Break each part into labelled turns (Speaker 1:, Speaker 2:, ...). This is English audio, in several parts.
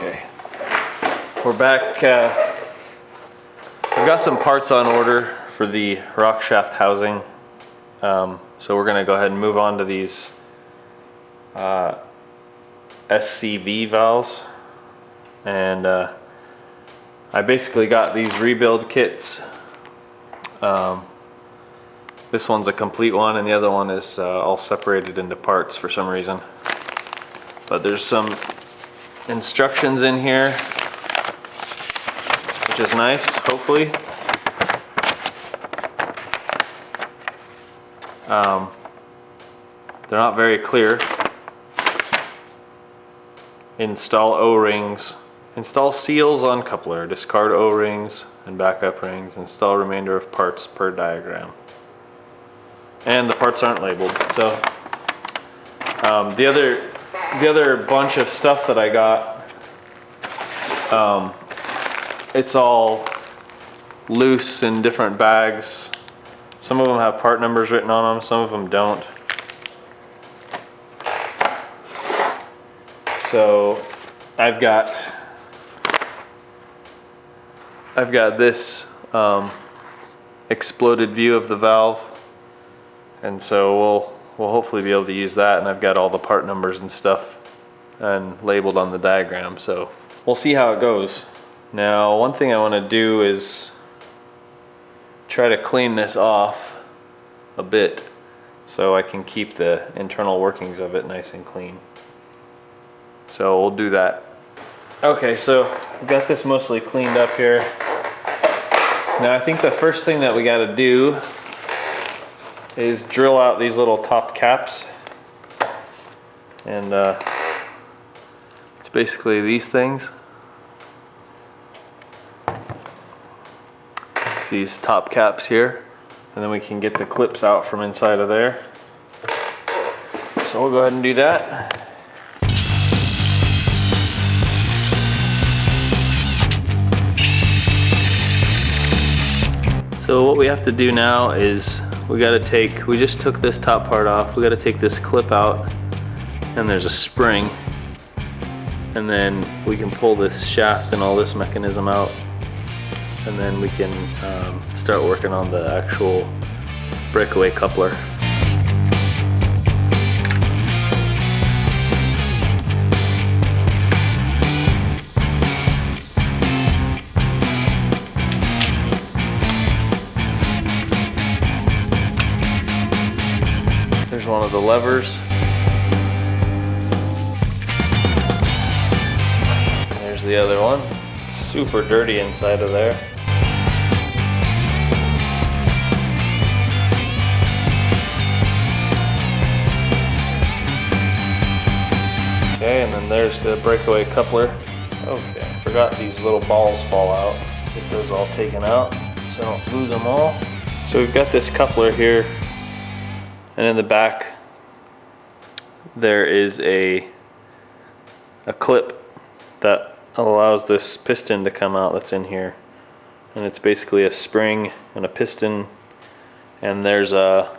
Speaker 1: Okay, we're back. I've got some parts on order for the Rockshaft housing, so we're gonna go ahead and move on to these SCV valves, and I basically got these rebuild kits. This one's a complete one, and the other one is all separated into parts for some reason. But there's some instructions in here, which is nice, hopefully. They're not very clear. Install O-rings. Install seals on coupler. Discard O-rings and backup rings. Install remainder of parts per diagram. And the parts aren't labeled. So the other bunch of stuff that I got, it's all loose in different bags. Some of them have part numbers written on them, some of them don't. So I've got this exploded view of the valve, and so we'll hopefully be able to use that, and I've got all the part numbers and stuff and labeled on the diagram, so we'll see how it goes. Now, one thing I want to do is try to clean this off a bit so I can keep the internal workings of it nice and clean. So we'll do that. Okay, so I've got this mostly cleaned up here. Now I think the first thing that we got to do is drill out these little top caps, and it's basically these things. It's these top caps here, and then we can get the clips out from inside of there. So we'll go ahead and do that. So what we have to do now is we just took this top part off. We got to take this clip out, and there's a spring, and then we can pull this shaft and all this mechanism out, and then we can start working on the actual breakaway coupler. There's one of the levers. There's the other one. Super dirty inside of there. Okay, and then there's the breakaway coupler. Okay, I forgot these little balls fall out. Get those all taken out so I don't lose them all. So we've got this coupler here, and in the back there is a clip that allows this piston to come out that's in here, and it's basically a spring and a piston, and there's a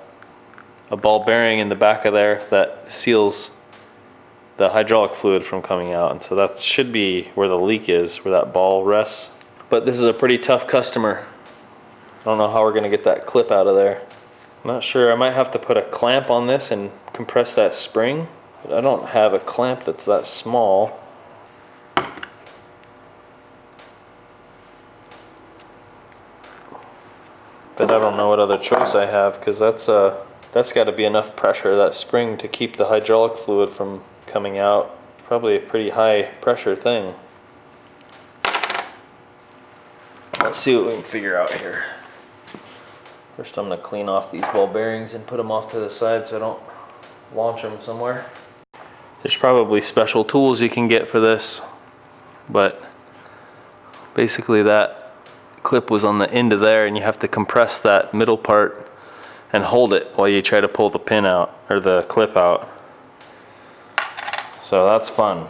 Speaker 1: ball bearing in the back of there that seals the hydraulic fluid from coming out, and so that should be where the leak is, where that ball rests. But this is a pretty tough customer. I don't know how we're gonna get that clip out of there. I'm not sure. I might have to put a clamp on this and compress that spring, but I don't have a clamp that's that small. But I don't know what other choice I have, because that's got to be enough pressure, that spring, to keep the hydraulic fluid from coming out. Probably a pretty high pressure thing. Let's see what we can figure out here. First I'm going to clean off these ball bearings and put them off to the side so I don't launch them somewhere. There's probably special tools you can get for this, but basically that clip was on the end of there, and you have to compress that middle part and hold it while you try to pull the pin out, or the clip out. So that's fun.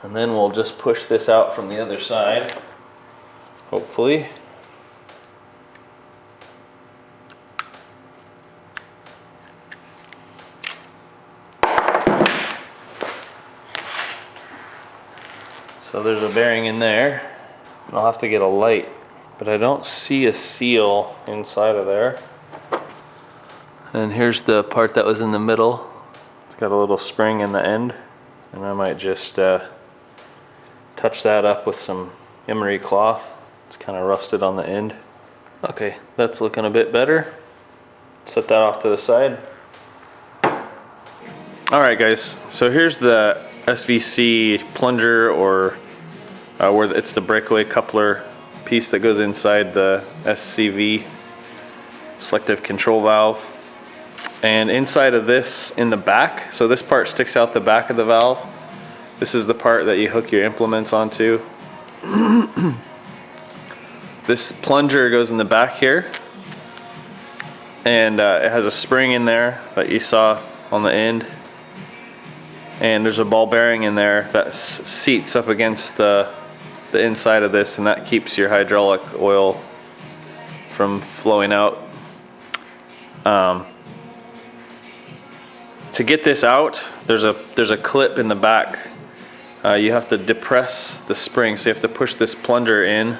Speaker 1: And then we'll just push this out from the other side, hopefully. So there's a bearing in there. I'll have to get a light, but I don't see a seal inside of there. And here's the part that was in the middle. It's got a little spring in the end, and I might just touch that up with some emery cloth. It's kind of rusted on the end. Okay, that's looking a bit better. Set that off to the side. Alright guys, so here's the SVC plunger, or where it's the breakaway coupler piece that goes inside the SCV selective control valve. And inside of this, in the back, so this part sticks out the back of the valve. This is the part that you hook your implements onto. This plunger goes in the back here, and it has a spring in there that you saw on the end, and there's a ball bearing in there that seats up against the inside of this, and that keeps your hydraulic oil from flowing out. To get this out, there's a clip in the back. You have to depress the spring, so you have to push this plunger in,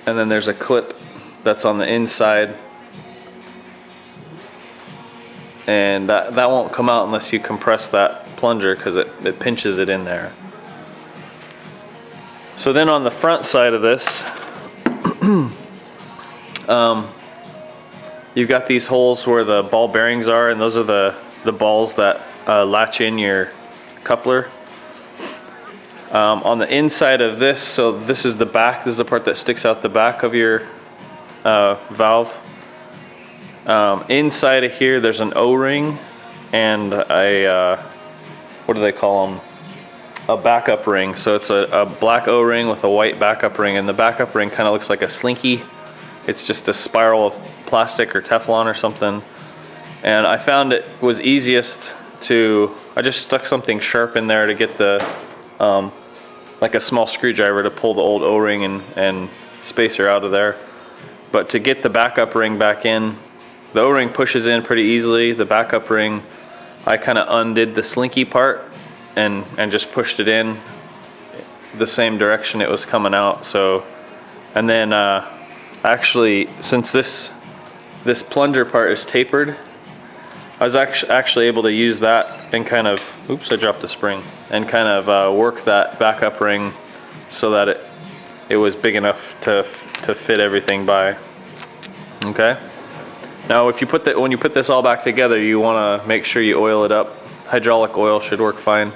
Speaker 1: and then there's a clip that's on the inside, and that won't come out unless you compress that plunger, because it pinches it in there. So then on the front side of this, you've got these holes where the ball bearings are, and those are the balls that latch in your coupler. On the inside of this, so this is the back, this is the part that sticks out the back of your valve. Inside of here there's an O-ring and a, what do they call them? A backup ring. So it's a black O-ring with a white backup ring, and the backup ring kind of looks like a slinky. It's just a spiral of plastic or Teflon or something. And I found it was easiest to, I just stuck something sharp in there to get the, like a small screwdriver to pull the old O-ring and spacer out of there. But to get the backup ring back in, the O-ring pushes in pretty easily. The backup ring, I kind of undid the slinky part and just pushed it in the same direction it was coming out. So, and then actually, since this plunger part is tapered, I was actually able to use that and kind of, oops, I dropped the spring, and kind of work that backup ring so that it was big enough to fit everything by. Okay. Now, when you put this all back together, you want to make sure you oil it up. Hydraulic oil should work fine.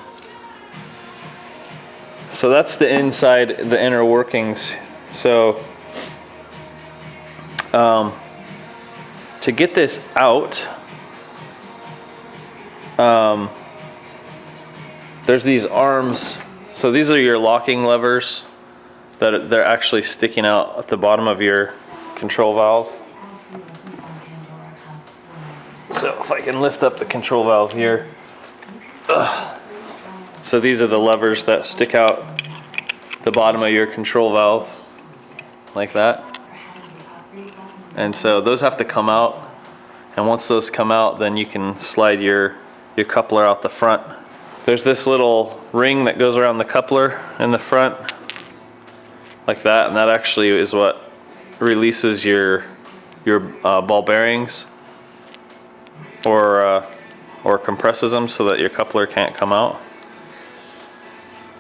Speaker 1: So that's the inside, the inner workings. So to get this out, there's these arms. So these are your locking levers that they're actually sticking out at the bottom of your control valve. So if I can lift up the control valve here. So these are the levers that stick out the bottom of your control valve like that. And so those have to come out, and once those come out, then you can slide your coupler out the front. There's this little ring that goes around the coupler in the front like that, and that actually is what releases your ball bearings or compresses them so that your coupler can't come out.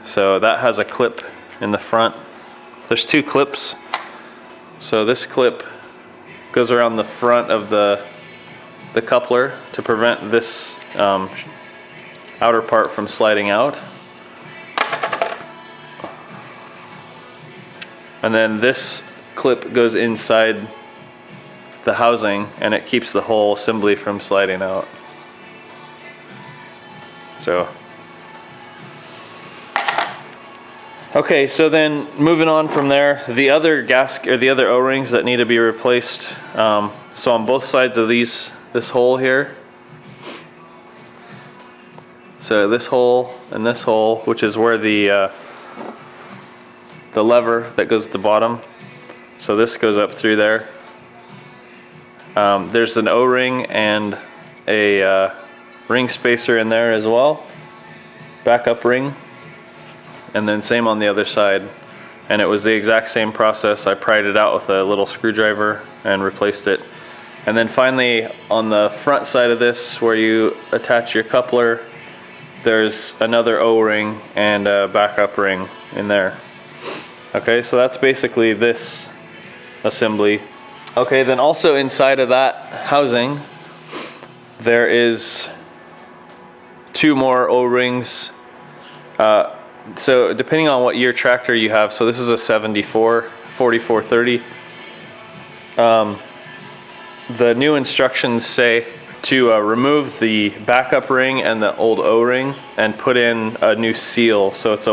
Speaker 1: So that has a clip in the front. There's two clips. So this clip goes around the front of the coupler to prevent this outer part from sliding out. And then this clip goes inside the housing, and it keeps the whole assembly from sliding out. So okay, so then moving on from there, the other gasket or the other O-rings that need to be replaced. So on both sides of this hole here, so this hole and this hole, which is where the lever that goes at the bottom, so this goes up through there. There's an O-ring and a ring spacer in there as well, backup ring. and then same on the other side. And it was the exact same process. I pried it out with a little screwdriver and replaced it. And then finally on the front side of this, where you attach your coupler, there's another O-ring and a backup ring in there. Okay, so that's basically this assembly. Okay, then also inside of that housing, there is 2 more O-rings. So depending on what year tractor you have, so this is a 74, 4430. The new instructions say to remove the backup ring and the old O-ring and put in a new seal. So it's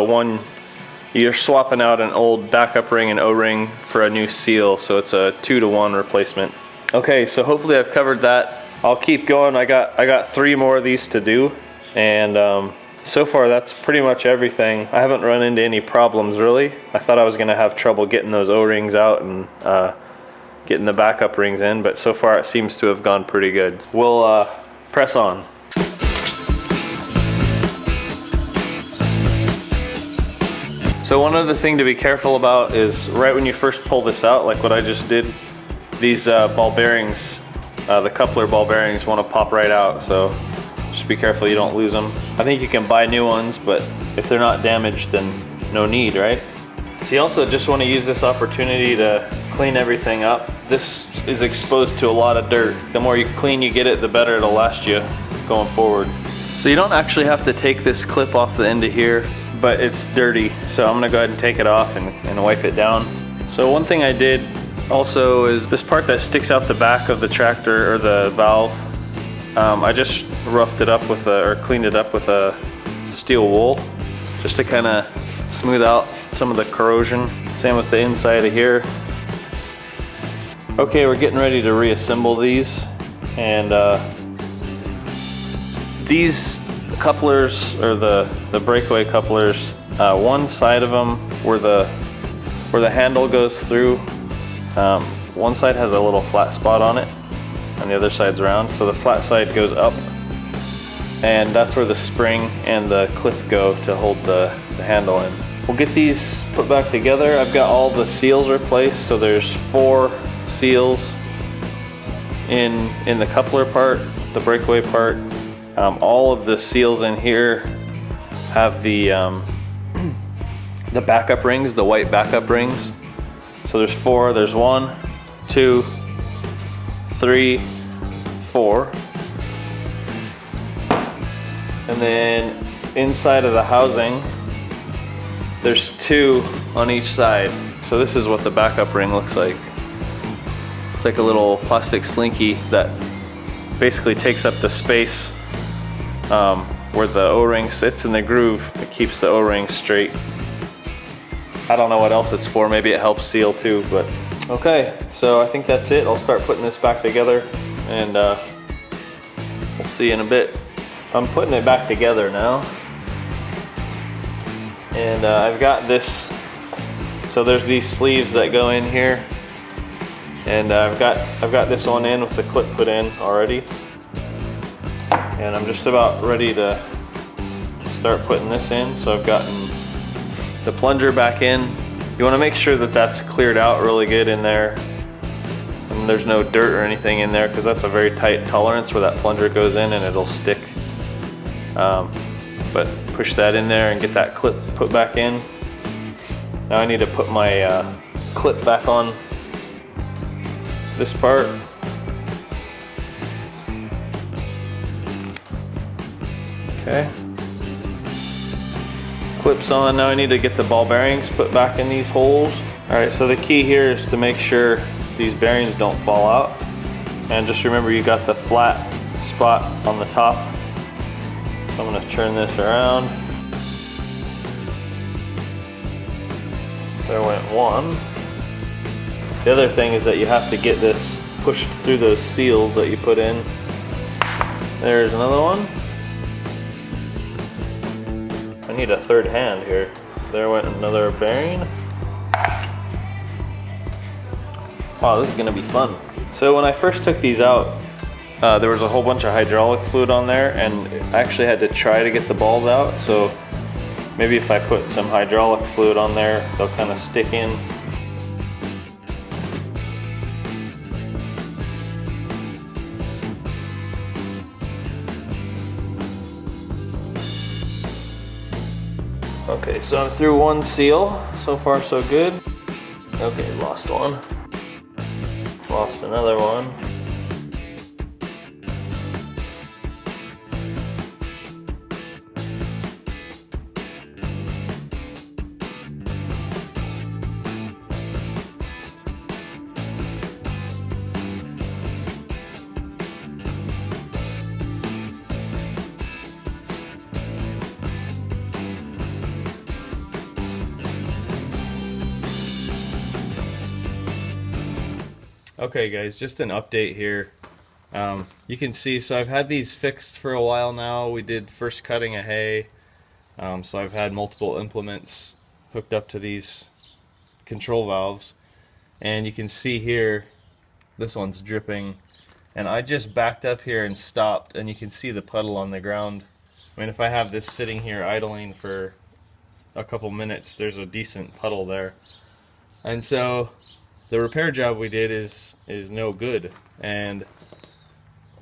Speaker 1: you're swapping out an old backup ring and O-ring for a new seal. So it's a 2-to-1 replacement. Okay, so hopefully I've covered that. I'll keep going. I got 3 more of these to do, and so far that's pretty much everything. I haven't run into any problems really. I thought I was gonna have trouble getting those O-rings out and getting the backup rings in, but so far it seems to have gone pretty good. We'll press on. So one other thing to be careful about is right when you first pull this out, like what I just did, these ball bearings, the coupler ball bearings want to pop right out, so just be careful you don't lose them. I think you can buy new ones, but if they're not damaged, then no need, right? So you also just want to use this opportunity to clean everything up. This is exposed to a lot of dirt. The more clean you get it, the better it'll last you going forward. So you don't actually have to take this clip off the end of here, but it's dirty. So I'm gonna go ahead and take it off and wipe it down. So one thing I did also is this part that sticks out the back of the tractor, or the valve, I just roughed it up with or cleaned it up with a steel wool, just to kind of smooth out some of the corrosion. Same with the inside of here. Okay, we're getting ready to reassemble these, and these couplers, or the breakaway couplers, one side of them where the handle goes through, one side has a little flat spot on it and the other side's round, so the flat side goes up, and that's where the spring and the clip go to hold the handle in. We'll get these put back together. I've got all the seals replaced, so there's 4 seals in the coupler part, the breakaway part. All of the seals in here have the backup rings, the white backup rings. So there's 4. There's 1, 2, 3, 4. And then inside of the housing, there's 2 on each side. So this is what the backup ring looks like. It's like a little plastic slinky that basically takes up the space where the O-ring sits in the groove. It keeps the O-ring straight. I don't know what else it's for. Maybe it helps seal too, but okay. So I think that's it. I'll start putting this back together, and we'll see in a bit. I'm putting it back together now, and I've got this. So there's these sleeves that go in here, and I've got this one in with the clip put in already, and I'm just about ready to start putting this in. So I've gotten the plunger back in. You want to make sure that that's cleared out really good in there, and there's no dirt or anything in there, because that's a very tight tolerance where that plunger goes in and it'll stick. But push that in there and get that clip put back in. Now I need to put my clip back on this part. Okay. Clips on. Now I need to get the ball bearings put back in these holes. All right, so the key here is to make sure these bearings don't fall out. And just remember, you got the flat spot on the top. So I'm gonna turn this around. There went one. The other thing is that you have to get this pushed through those seals that you put in. There's another one. I need a third hand here. There went another bearing. Wow, this is gonna be fun. So when I first took these out, there was a whole bunch of hydraulic fluid on there, and I actually had to try to get the balls out. So Maybe if I put some hydraulic fluid on there, they'll kind of stick in. Okay, so I'm through one seal. So far so good. Okay, lost one. Lost another one. Okay guys, just an update here. You can see, so I've had these fixed for a while now. We did first cutting of hay, so I've had multiple implements hooked up to these control valves, and you can see here this one's dripping, and I just backed up here and stopped, and you can see the puddle on the ground. I mean, if I have this sitting here idling for a couple minutes, there's a decent puddle there. And so the repair job we did is no good, and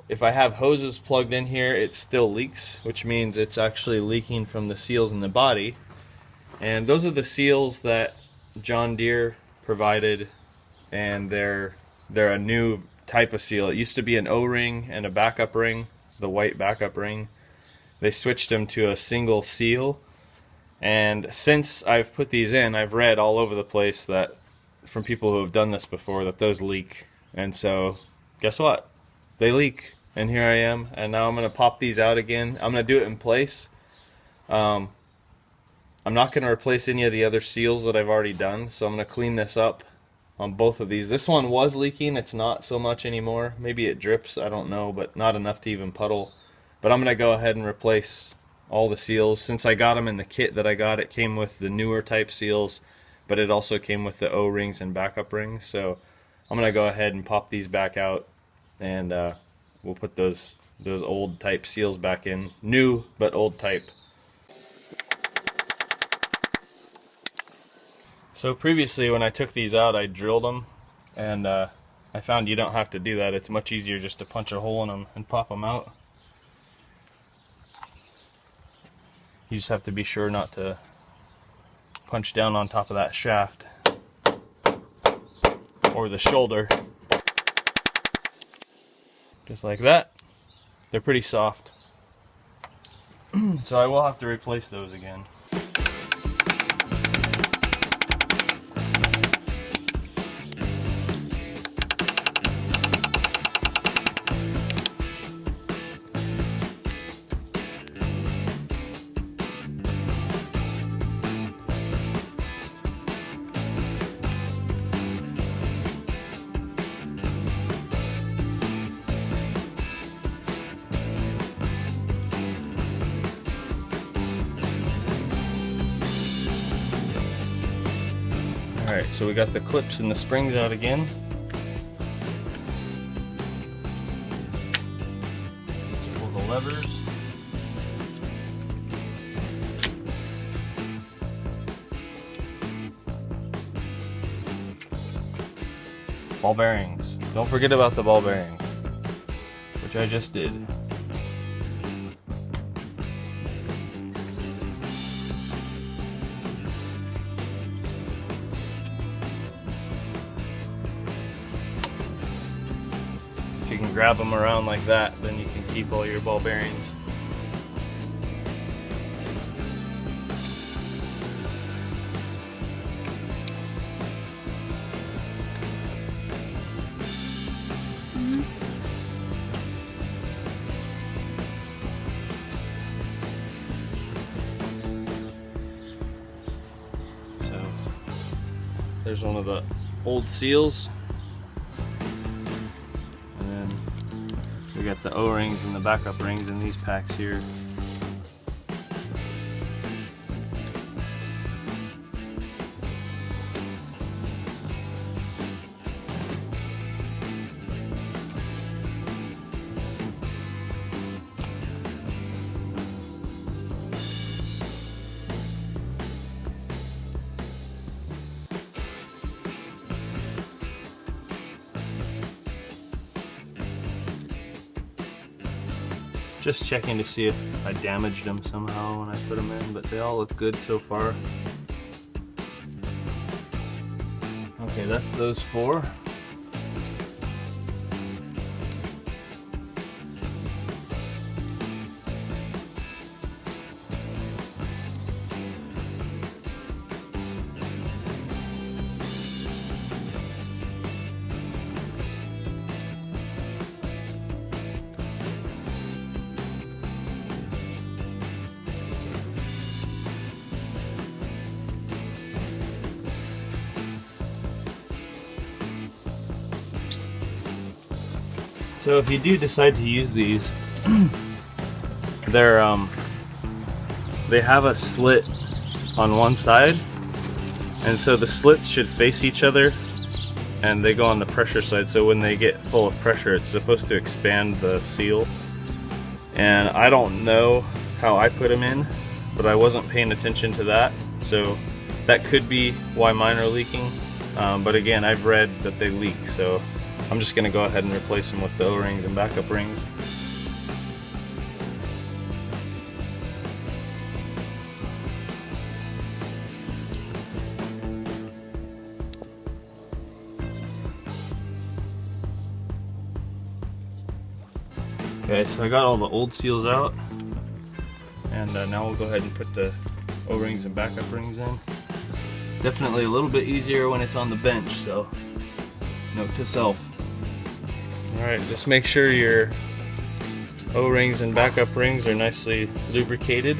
Speaker 1: if I have hoses plugged in here, it still leaks, which means it's actually leaking from the seals in the body. And those are the seals that John Deere provided, and they're a new type of seal. It used to be an O-ring and a backup ring, the white backup ring. They switched them to a single seal, and since I've put these in, I've read all over the place that from people who have done this before that those leak. And so guess what, they leak, and here I am, and now I'm going to pop these out again. I'm going to do it in place. I'm not going to replace any of the other seals that I've already done, so I'm going to clean this up on both of these. This one was leaking, it's not so much anymore. Maybe it drips, I don't know, but not enough to even puddle. But I'm going to go ahead and replace all the seals. Since I got them in the kit that I got, it came with the newer type seals, but it also came with the O-rings and backup rings. So I'm going to go ahead and pop these back out, and we'll put those old type seals back in. New, but old type. So previously when I took these out, I drilled them, and I found you don't have to do that. It's much easier just to punch a hole in them and pop them out. You just have to be sure not to punch down on top of that shaft or the shoulder. Just like that. They're pretty soft. So I will have to replace those again. Alright, so we got the clips and the springs out again. Pull the levers. Ball bearings. Don't forget about the ball bearings, which I just did. If you can grab them around like that, then you can keep all your ball bearings. So there's one of the old seals. We got the O-rings and the backup rings in these packs here. Just checking to see if I damaged them somehow when I put them in, but they all look good so far. Okay, that's those 4. So if you do decide to use these, they have a slit on one side, and so the slits should face each other, and they go on the pressure side, so when they get full of pressure it's supposed to expand the seal. And I don't know how I put them in, but I wasn't paying attention to that, so that could be why mine are leaking. But again, I've read that they leak, so I'm just going to go ahead and replace them with the O-rings and backup rings. Okay, so I got all the old seals out, and now we'll go ahead and put the O-rings and backup rings in. Definitely a little bit easier when it's on the bench, so note to self. Alright, just make sure your O-rings and backup rings are nicely lubricated.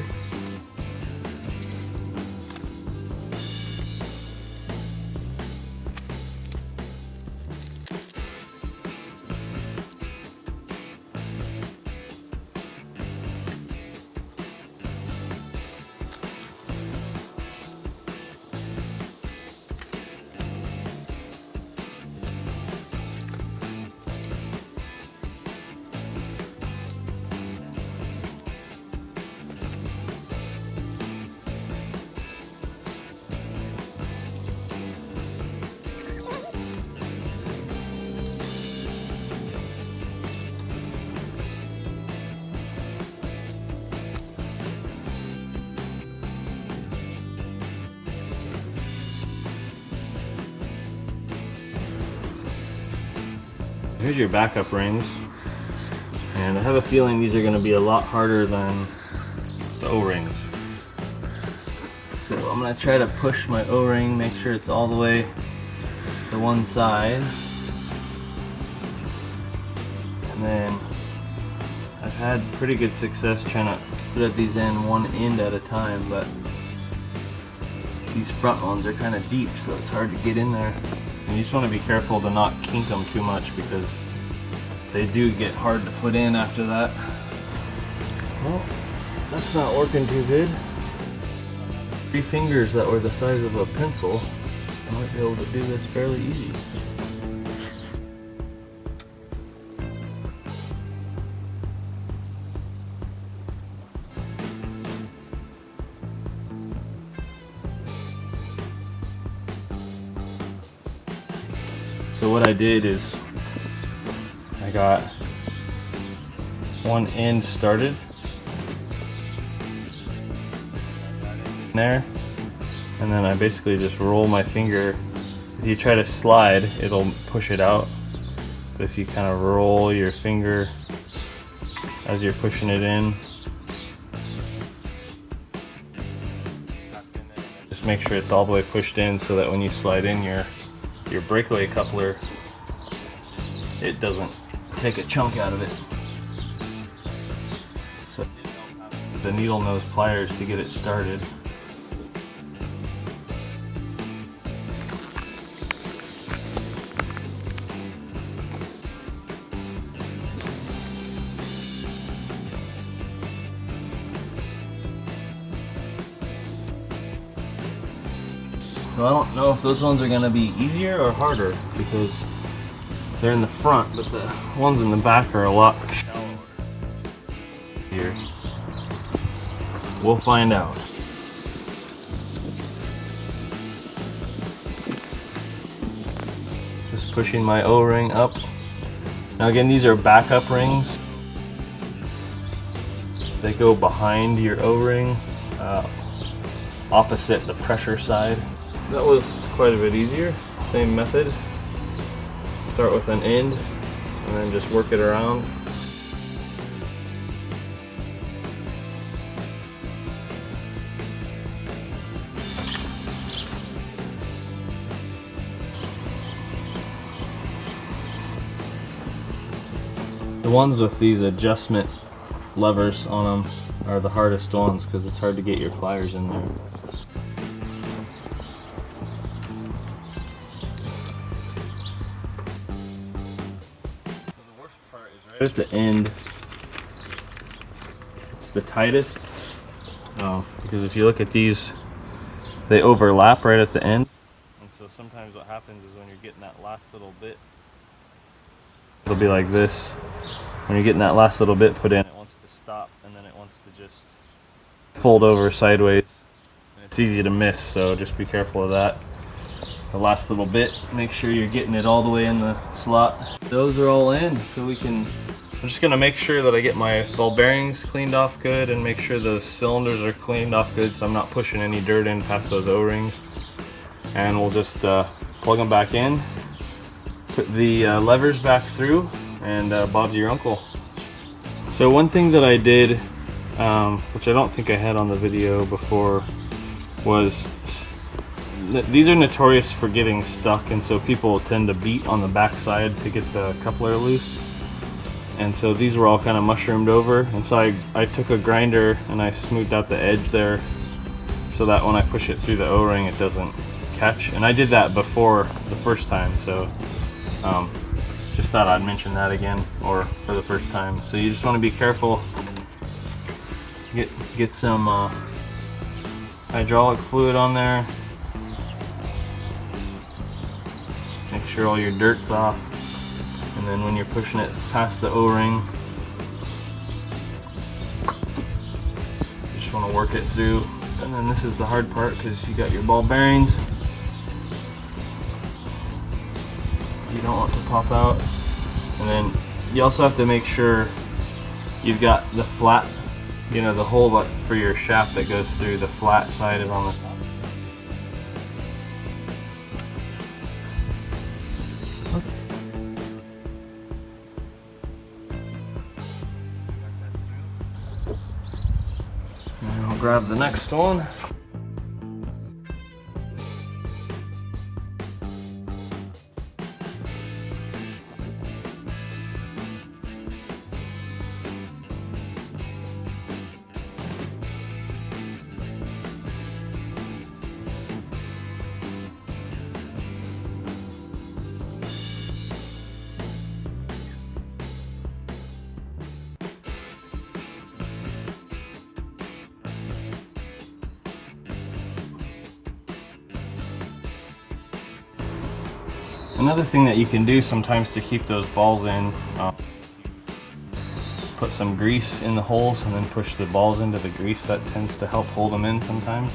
Speaker 1: Here's your backup rings, and I have a feeling these are going to be a lot harder than the O-rings. So I'm going to try to push my O-ring, make sure it's all the way to one side, and then I've had pretty good success trying to thread these in one end at a time, but these front ones are kind of deep, so it's hard to get in there. And you just want to be careful to not kink them too much, because they do get hard to put in after that. Well, that's not working too good. 3 fingers that were the size of a pencil, I might be able to do this fairly easy. So what I did is I got one end started there, and then I basically just roll my finger. If you try to slide, it'll push it out, but if you kind of roll your finger as you're pushing it in, just make sure it's all the way pushed in so that when you slide in your breakaway coupler, it doesn't take a chunk out of it. So the needle nose pliers to get it started. So I don't know if those ones are going to be easier or harder, because they're in the front, but the ones in the back are a lot shallower. Here, we'll find out. Just pushing my O-ring up. Now again, these are backup rings. They go behind your O-ring, opposite the pressure side. That was quite a bit easier. Same method. Start with an end and then just work it around. The ones with these adjustment levers on them are the hardest ones because it's hard to get your pliers in there. So the worst part is right at the end. It's the tightest because if you look at these, they overlap right at the end. And so sometimes what happens is when you're getting that last little bit, it'll be like this. When you're getting that last little bit put in, it wants to stop and then it wants to just fold over sideways. And it's easy to miss, so just be careful of that. The last little bit, make sure you're getting it all the way in the slot. Those are all in, so I'm just gonna make sure that I get my ball bearings cleaned off good and make sure those cylinders are cleaned off good so I'm not pushing any dirt in past those O-rings. And we'll just plug them back in, put the levers back through, and Bob's your uncle. So one thing that I did, which I don't think I had on the video before, was these are notorious for getting stuck, and so people tend to beat on the backside to get the coupler loose. And so these were all kind of mushroomed over, and so I took a grinder and I smoothed out the edge there so that when I push it through the O-ring it doesn't catch. And I did that before the first time, so just thought I'd mention that again, or for the first time. So you just want to be careful. Get some hydraulic fluid on there. Make sure all your dirt's off. And then when you're pushing it past the O-ring, you just want to work it through. And then this is the hard part because you got your ball bearings. You don't want to pop out. And then you also have to make sure you've got the flat, the hole for your shaft that goes through, the flat side is on the top. And I'll grab the next one. Another thing that you can do sometimes to keep those balls in, put some grease in the holes and then push the balls into the grease. That tends to help hold them in sometimes.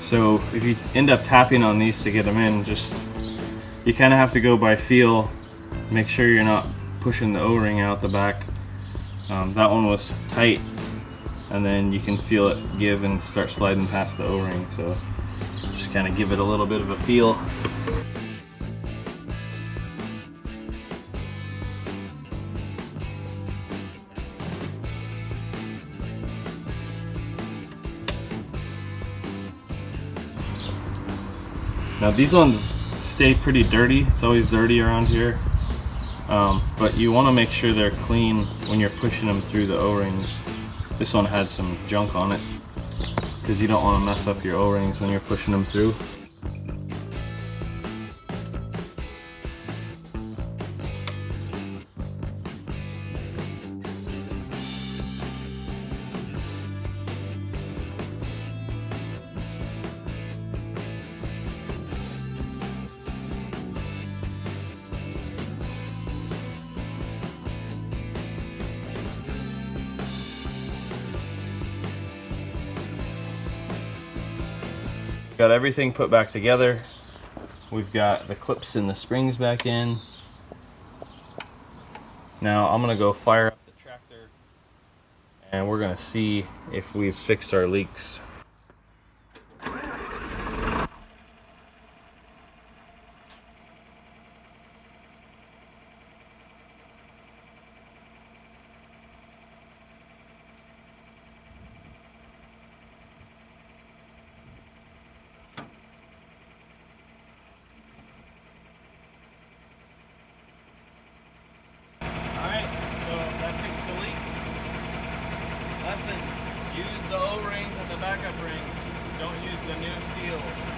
Speaker 1: So if you end up tapping on these to get them in, you kind of have to go by feel. Make sure you're not pushing the O-ring out the back. That one was tight, and then you can feel it give and start sliding past the O-ring. So just kind of give it a little bit of a feel. Now these ones stay pretty dirty. It's always dirty around here. But you want to make sure they're clean when you're pushing them through the O-rings. This one had some junk on it because you don't want to mess up your O-rings when you're pushing them through. Got everything put back together. We've got the clips and the springs back in. Now I'm gonna go fire up the tractor and we're gonna see if we've fixed our leaks. Lesson, use the O-rings and the backup rings. Don't use the new seals.